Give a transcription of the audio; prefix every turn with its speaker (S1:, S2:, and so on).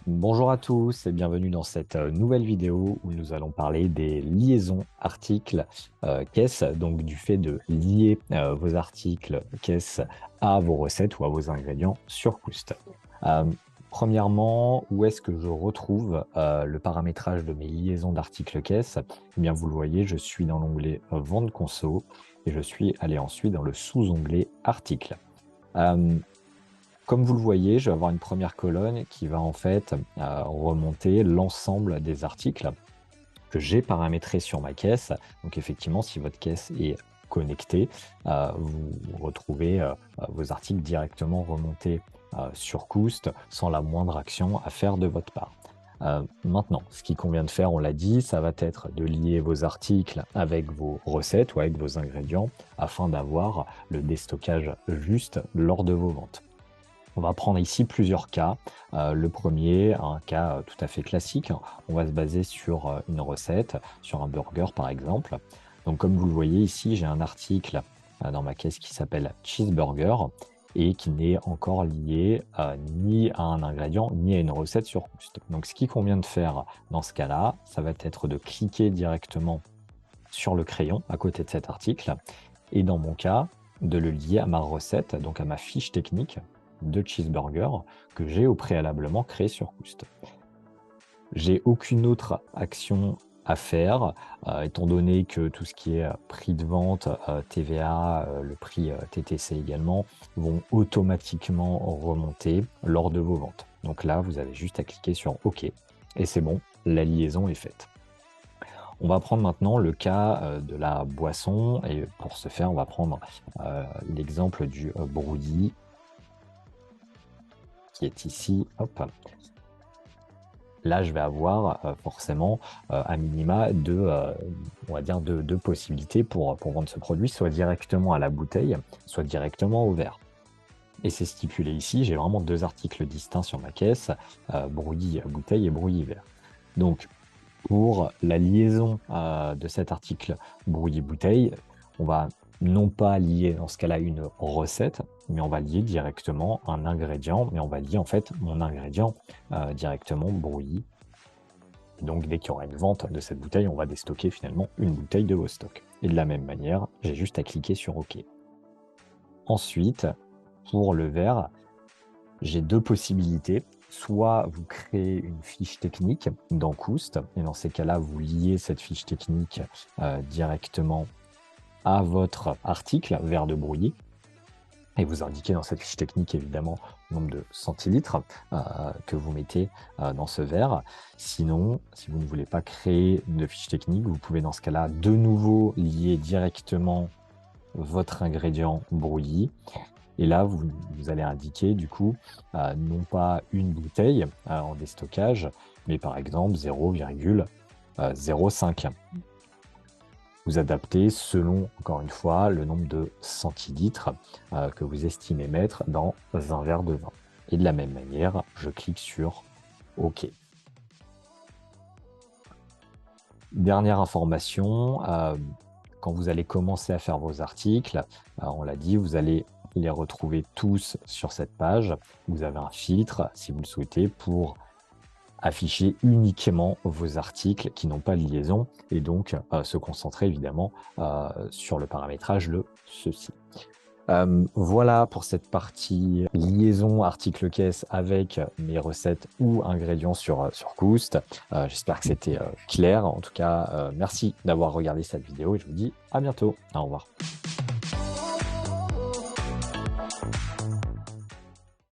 S1: Bonjour à tous et bienvenue dans cette nouvelle vidéo où nous allons parler des liaisons articles-caisse, donc du fait de lier vos articles caisse à vos recettes ou à vos ingrédients sur Koust. Euh, Premièrement, où est-ce que je retrouve le paramétrage de mes liaisons d'articles caisse? Eh bien, vous le voyez, je suis dans l'onglet Vente conso et je suis allé ensuite dans le sous-onglet Articles. Comme vous le voyez, je vais avoir une première colonne qui va en fait remonter l'ensemble des articles que j'ai paramétrés sur ma caisse. Donc effectivement, si votre caisse est connectée, vous retrouvez vos articles directement remontés sur Koust sans la moindre action à faire de votre part. Maintenant, ce qui convient de faire, on l'a dit, ça va être de lier vos articles avec vos recettes ou avec vos ingrédients afin d'avoir le déstockage juste lors de vos ventes. On va prendre ici plusieurs cas. Le premier, un cas tout à fait classique. On va se baser sur une recette, sur un burger par exemple. Donc comme vous le voyez ici, j'ai un article dans ma caisse qui s'appelle cheeseburger et qui n'est encore lié ni à un ingrédient ni à une recette sur Koust. Donc ce qu'il convient de faire dans ce cas-là, ça va être de cliquer directement sur le crayon à côté de cet article et dans mon cas, de le lier à ma recette, donc à ma fiche technique de cheeseburger que j'ai au préalablement créé sur Koust. J'ai aucune autre action à faire, étant donné que tout ce qui est prix de vente, TVA, le prix TTC également, vont automatiquement remonter lors de vos ventes. Donc là, vous avez juste à cliquer sur OK et c'est bon, la liaison est faite. On va prendre maintenant le cas de la boisson et pour ce faire, on va prendre l'exemple du brouillis qui est ici. Hop. Là, je vais avoir forcément à minima on va dire deux possibilités pour vendre ce produit, soit directement à la bouteille, soit directement au verre. Et c'est stipulé ici, j'ai vraiment deux articles distincts sur ma caisse, brouillis bouteille et brouillis verre. Donc, pour la liaison de cet article brouillis bouteille, on va non pas lier dans ce cas-là une recette, mais on va lier directement un ingrédient, mais on va lier en fait mon ingrédient directement brouillis. Donc dès qu'il y aura une vente de cette bouteille, on va déstocker finalement une bouteille de vos stocks. Et de la même manière, j'ai juste à cliquer sur OK. Ensuite, pour le verre, j'ai deux possibilités. Soit vous créez une fiche technique dans Koust, et dans ces cas-là, vous liez cette fiche technique directement à votre article verre de brouillis, et vous indiquez dans cette fiche technique évidemment le nombre de centilitres que vous mettez dans ce verre. Sinon, si vous ne voulez pas créer de fiche technique, vous pouvez dans ce cas-là de nouveau lier directement votre ingrédient brouillis. Et là, vous allez indiquer du coup non pas une bouteille en déstockage, mais par exemple 0,05. Vous adaptez selon, encore une fois, le nombre de centilitres que vous estimez mettre dans un verre de vin. Et de la même manière, je clique sur OK. Dernière information, quand vous allez commencer à faire vos articles, on l'a dit, vous allez les retrouver tous sur cette page. Vous avez un filtre, si vous le souhaitez, pour afficher uniquement vos articles qui n'ont pas de liaison et donc se concentrer évidemment sur le paramétrage de ceci. Voilà pour cette partie liaison article-caisse avec mes recettes ou ingrédients sur Koust. J'espère que c'était clair. En tout cas, merci d'avoir regardé cette vidéo et je vous dis à bientôt. Au revoir.